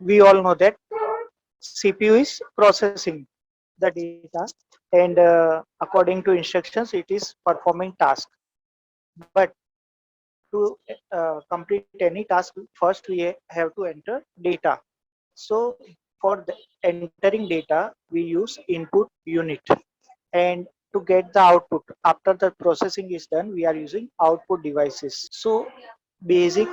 we all know that CPU is processing the data, and according to instructions it is performing task. But to complete any task, first we have to enter data. So for the entering data we use input unit, and to get the output after the processing is done we are using output devices. So basic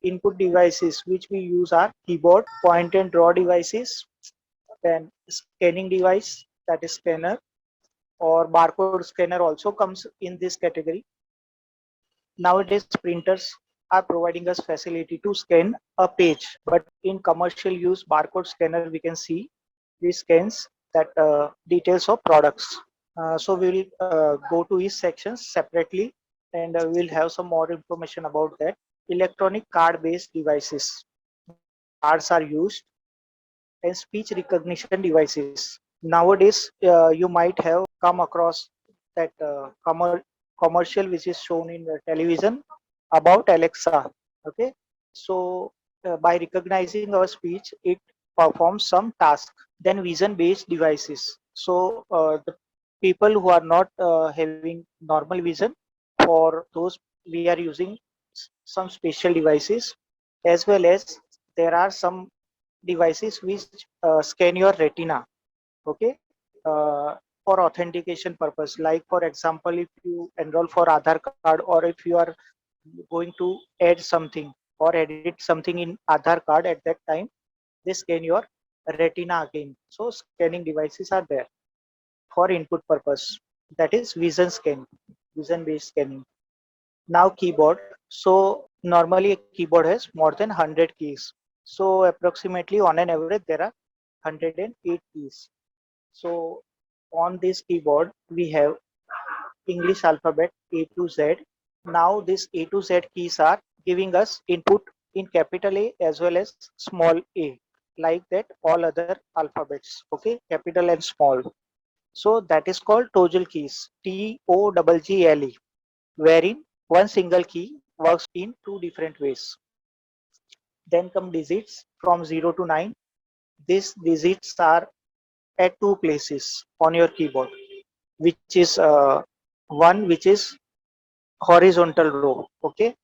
input devices which we use are keyboard, point and draw devices, then scanning device, that is scanner, or barcode scanner also comes in this category. Nowadays printers are providing us facility to scan a page, but in commercial use barcode scanner we can see these scans that details of products. So we will go to each section separately, and we'll have some more information about that. Electronic card based devices, where cards are used, and speech recognition devices. Nowadays you might have come across that commercial which is shown in the television about Alexa. Okay, so by recognizing our speech it performs some task. Then vision based devices, so the people who are not having normal vision, for those we are using some special devices. As well as there are some devices which scan your retina. Okay, for authentication purpose, like for example if you enroll for Aadhaar card, or if you are going to add something or edit something in Aadhaar card, at that time they scan your retina again. So scanning devices are there for input purpose, that is vision scan, vision based scanning. Now keyboard, so normally a keyboard has more than 100 keys, so approximately on an average there are 108 keys. So on this keyboard we have English alphabet A to Z. Now these A to Z keys are giving us input in capital A as well as small a, like that all other alphabets. Okay, capital and small. So that is called toggle keys, TOGGLE, wherein one single key works in two different ways. Then come digits from 0 to 9. These digits are at two places on your keyboard, which is one which is horizontal row. Okay,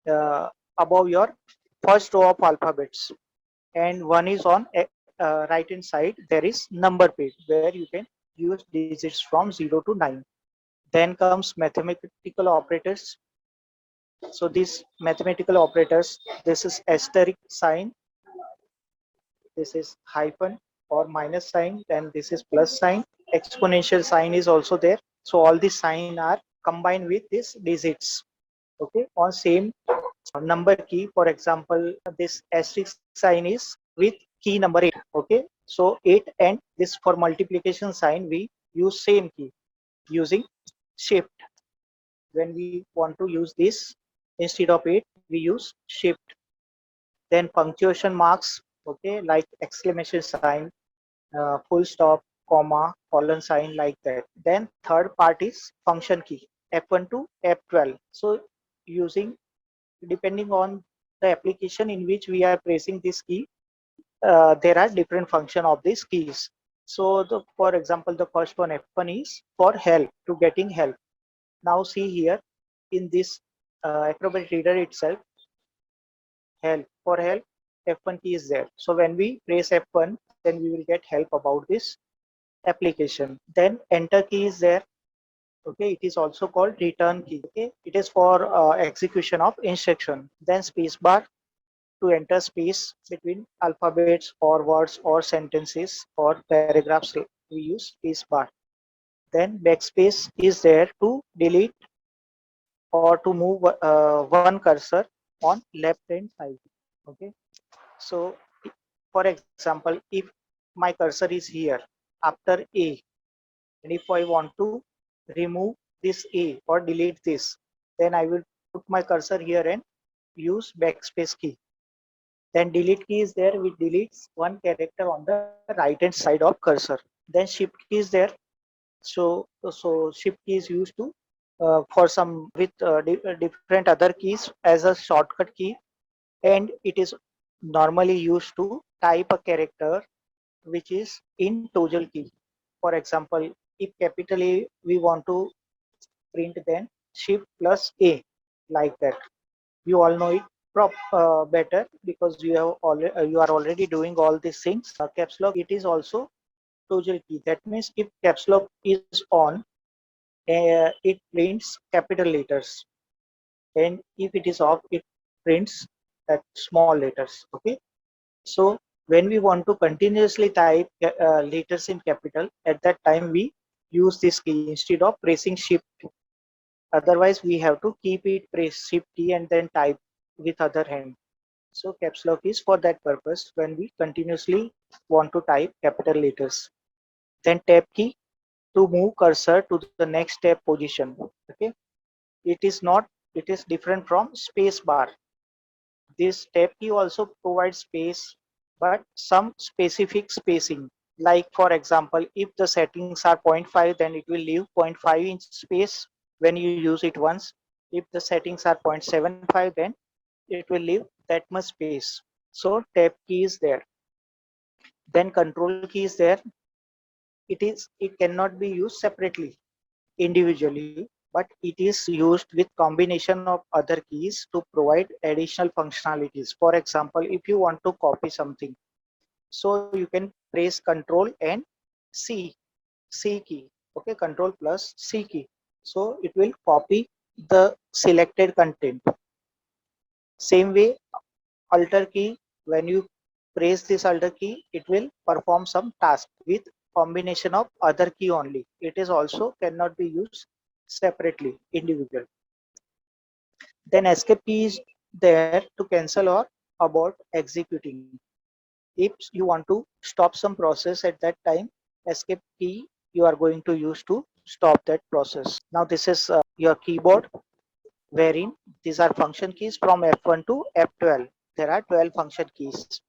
uh, above your first row of alphabets, and one is on right hand side there is number page where you can use digits from 0 to 9. Then comes mathematical operators. So these mathematical operators, this is asterisk sign, this is hyphen or minus sign, then this is plus sign, exponential sign is also there. So all these sign are combined with these digits. Okay, on same number key. For example, this asterisk sign is with key number 8. Okay, so 8, and this for multiplication sign we use same key using shift. When we want to use this, instead of 8 we use shift. Then punctuation marks, okay, like exclamation sign, full stop, comma, colon sign, like that. Then third part is function key, F1 to F12. So using, depending on the application in which we are pressing this key, there are different function of these keys. So for example, the first one F1 is for help, to getting help. Now see here in this Acrobat Reader itself, help, for help F1 key is there. So when we press F1, then we will get help about this application. Then enter key is there. Okay, it is also called return key. Okay, it is for execution of instruction. Then space bar, to enter space between alphabets or words or sentences or paragraphs, we use space bar. Then backspace is there to delete or to move one cursor on left hand side. Okay, so for example, if my cursor is here after A, and if I want to remove this A or delete this, then I will put my cursor here and use backspace key. Then delete key is there, which deletes one character on the right hand side of cursor. Then shift key is there. So shift key is used to for some with different other keys as a shortcut key, and it is normally used to type a character which is in toggle key. For example, if capital A we want to print, then shift plus A, like that. You all know it better because you are already doing all these things. Caps lock, it is also toggle key. That means if caps lock is on, it prints capital letters, and if it is off, it prints that small letters. Okay, so when we want to continuously type letters in capital, at that time we use this key instead of pressing shift. Otherwise we have to keep it press shift key and then type with other hand. So caps lock is for that purpose when we continuously want to type capital letters. Then tab key to move cursor to the next tab position. Okay, it is not, it is different from space bar. This tab key also provides space, but some specific spacing. Like for example, if the settings are 0.5, then it will leave 0.5 inch space when you use it once. If the settings are 0.75, then it will leave that much space. So tab key is there. Then control key is there. It cannot be used separately, individually, but it is used with combination of other keys to provide additional functionalities. For example, if you want to copy something, so you can press control and C, C key. Okay, control plus C key. So it will copy the selected content. Same way, alter key, when you press this alter key, it will perform some task with combination of other key only. It is also cannot be used separately, individual. Then escape key is there to cancel or abort executing. If you want to stop some process at that time, escape key you are going to use to stop that process. Now this is your keyboard, wherein these are function keys from F1 to F12. There are 12 function keys.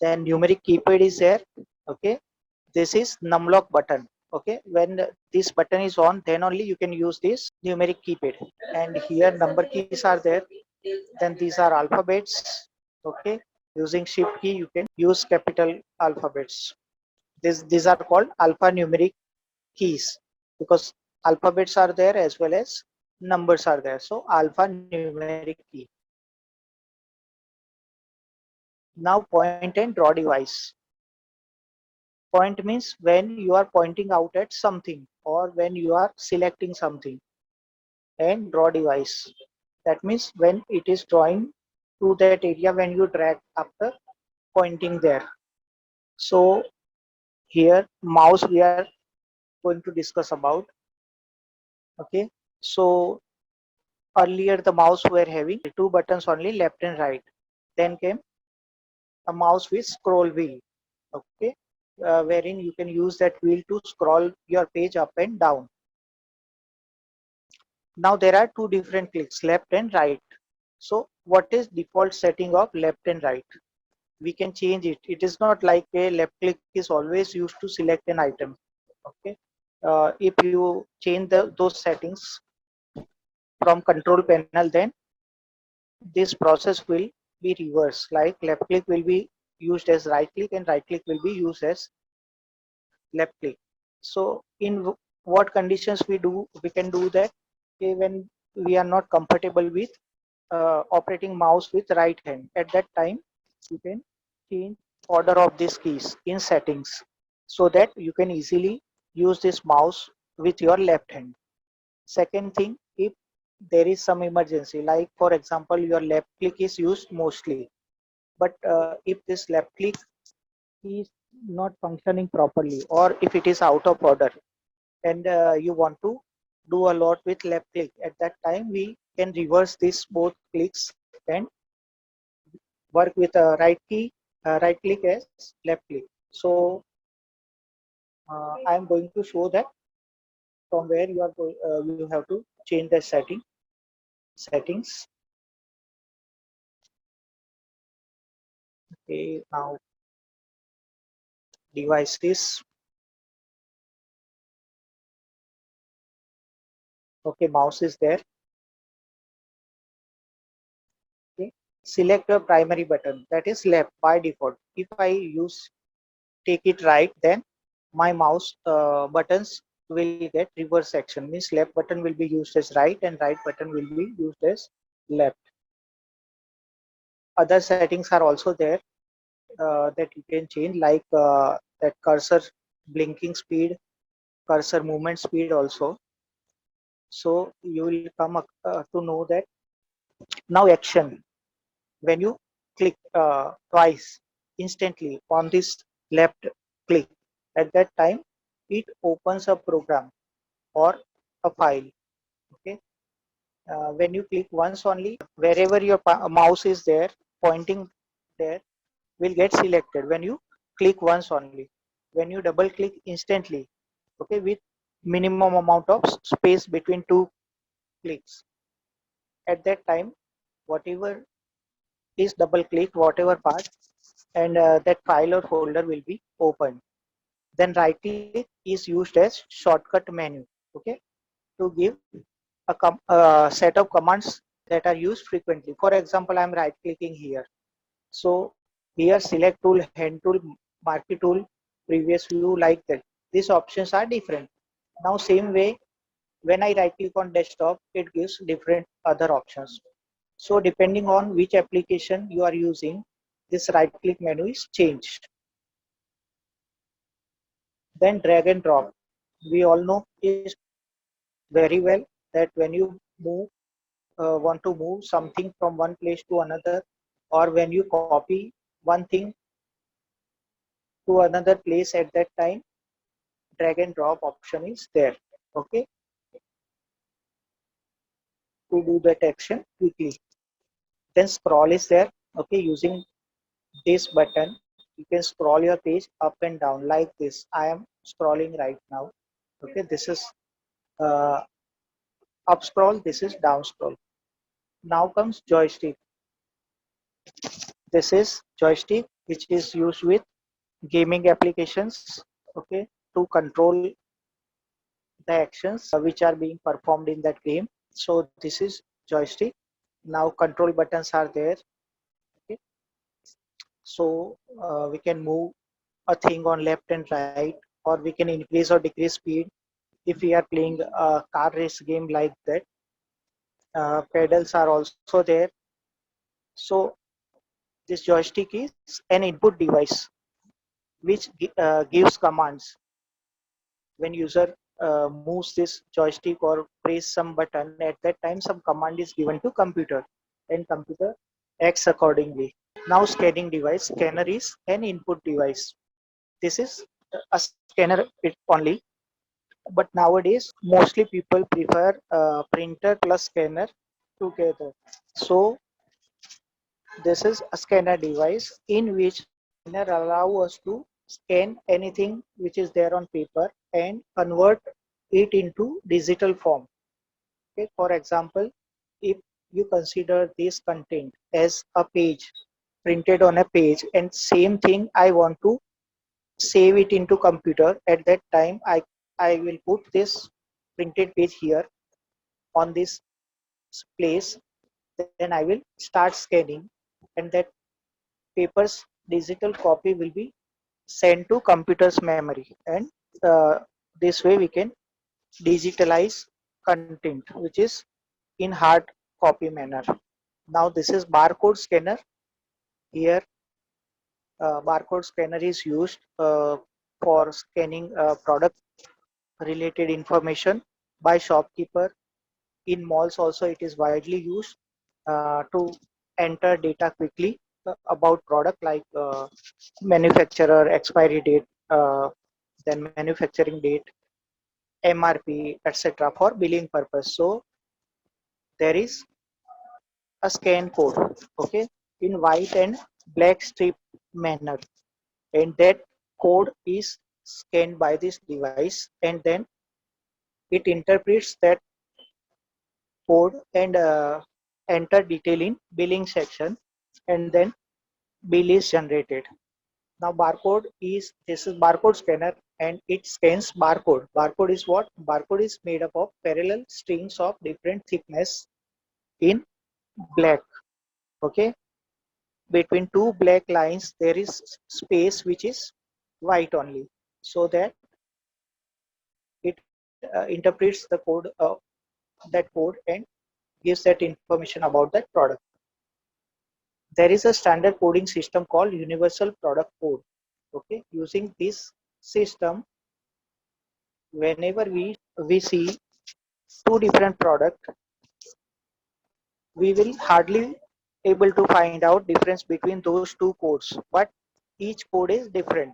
Then numeric keypad is there. Okay, this is numlock button. Okay, when this button is on, then only you can use this numeric keypad. And here number keys are there. Then these are alphabets. Okay, using shift key you can use capital alphabets. These are called alphanumeric keys because alphabets are there as well as numbers are there. So alphanumeric key. Now point and draw device. Point means when you are pointing out at something or when you are selecting something. And draw device, that means when it is drawing to that area when you drag after pointing there. So here mouse we are going to discuss about. Okay, so earlier the mouse were having two buttons only, left and right. Then came a mouse with scroll wheel. Okay, wherein you can use that wheel to scroll your page up and down. Now there are two different clicks, left and right. So what is default setting of left and right? We can change it. It is not like a left click is always used to select an item. Okay, if you change those settings from control panel, then this process will be reversed. Like left click will be used as right click and right click will be used as left click. So in what conditions we can do that? Okay, when we are not comfortable with operating mouse with right hand, at that time you can change order of these keys in settings so that you can easily use this mouse with your left hand. Second thing, if there is some emergency, like for example your left click is used mostly, but if this left click is not functioning properly or if it is out of order, and you want to do a lot with left click, at that time we can reverse this both clicks and work with a right click as left click. So I'm going to show that from where you have to change the settings. Okay, now devices. Okay, mouse is there. Okay, select your primary button, that is left by default. If I take it right, then my mouse buttons will get reverse action, means left button will be used as right and right button will be used as left. Other settings are also there that you can change, like that cursor blinking speed, cursor movement speed also. So you will come to know that now action, when you click twice instantly on this left click, at that time it opens a program or a file. Okay, when you click once only, wherever your mouse is there pointing there will get selected when you click once only. When you double click instantly, okay, with minimum amount of space between two clicks, at that time whatever is double clicked, whatever part, and that file or folder will be opened. Then right click is used as shortcut menu, okay, to give a set of commands that are used frequently. For example, I'm right clicking here. So here select tool, hand tool, marquee tool, previous view, like that. These options are different. Now same way, when I right click on desktop, it gives different other options. So depending on which application you are using, this right click menu is changed. Then drag and drop. We all know is very well that when you want to move something from one place to another, or when you copy one thing to another place, at that time drag and drop option is there. Okay, to do that action quickly. Then scroll is there. Okay, using this button you can scroll your page up and down like this. I am scrolling right now. Okay, this is uh, up scroll, this is down scroll. Now comes joystick. This is joystick which is used with gaming applications, okay, to control the actions which are being performed in that game. So this is joystick. Now control buttons are there. Okay, so we can move a thing on left and right, or we can increase or decrease speed if we are playing a car race game like that. Pedals are also there. So this joystick is an input device which gives commands. When user moves this joystick or press some button, at that time some command is given to computer and computer acts accordingly. Now scanning device. Scanner is an input device. This is a scanner it only, but nowadays mostly people prefer printer plus scanner together. So this is a scanner device in which scanner allow us to scan anything which is there on paper and convert it into digital form. Okay, for example, if you consider this content as a page printed on a page, and same thing I want to save it into computer, at that time I will put this printed page here on this place, then I will start scanning, and that paper's digital copy will be sent to computer's memory, and uh, this way we can digitalize content which is in hard copy manner. Now this is barcode scanner. Here barcode scanner is used for scanning product related information by shopkeeper. In malls also it is widely used to enter data quickly about product, like manufacturer, expiry date, then manufacturing date, MRP, etc., for billing purpose. So there is a scan code, okay, in white and black strip manner, and that code is scanned by this device, and then it interprets that code and enter detail in billing section, and then bill is generated. Now barcode is, this is barcode scanner, and it scans barcode. Barcode is what? Barcode is made up of parallel strings of different thickness in black. Okay, between two black lines there is space which is white only, so that it interprets the code, that code, and gives that information about that product. There is a standard coding system called Universal Product Code. Okay, using this system, whenever we see two different products, we will hardly able to find out difference between those two codes, but each code is different,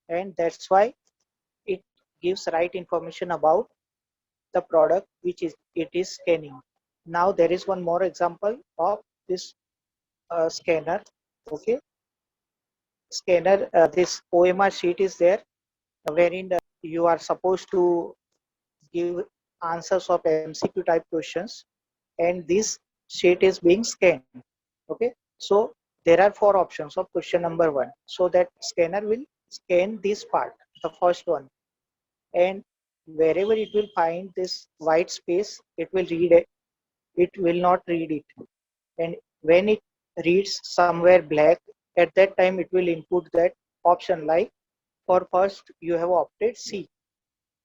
and that's why it gives right information about the product which is it is scanning. Now there is one more example of this scanner. Okay, scanner, this OMR sheet is there, wherein you are supposed to give answers of MCQ type questions, and this sheet is being scanned. Okay, so there are four options of question number one. So that scanner will scan this part, the first one, and wherever it will find this white space, it will read it. It will not read it, and when it reads somewhere black, at that time it will input that option, like for first you have opted C,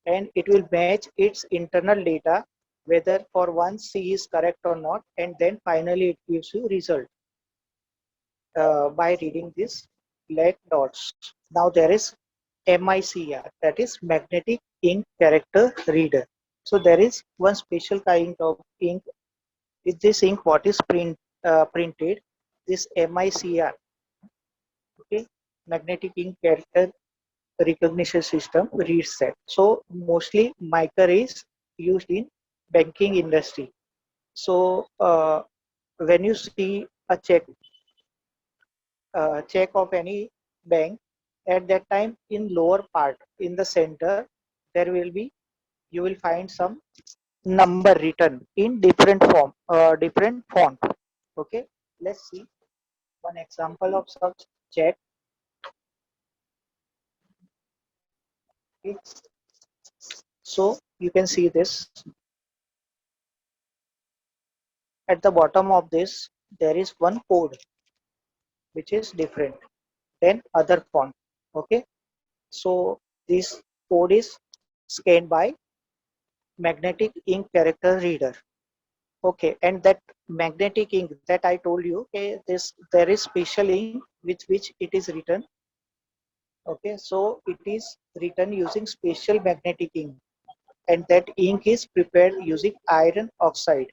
and it will match its internal data whether for one C is correct or not, and then finally it gives you result by reading this black dots. Now there is MICR, that is magnetic ink character reader. So there is one special kind of ink. With this ink, what is printed, this MICR, okay, magnetic ink character recognition system reads that. So mostly mica is used in banking industry. So when you see a check of any bank, at that time in lower part in the center there will be, you will find some number written in different form, different font. Okay, let's see one example of such check. Okay. So you can see this at the bottom of this, there is one code which is different than other font. Okay, so this code is scanned by magnetic ink character reader. Okay, and that magnetic ink that I told you, okay, this there is special ink with which it is written. Okay, so it is written using special magnetic ink, and that ink is prepared using iron oxide.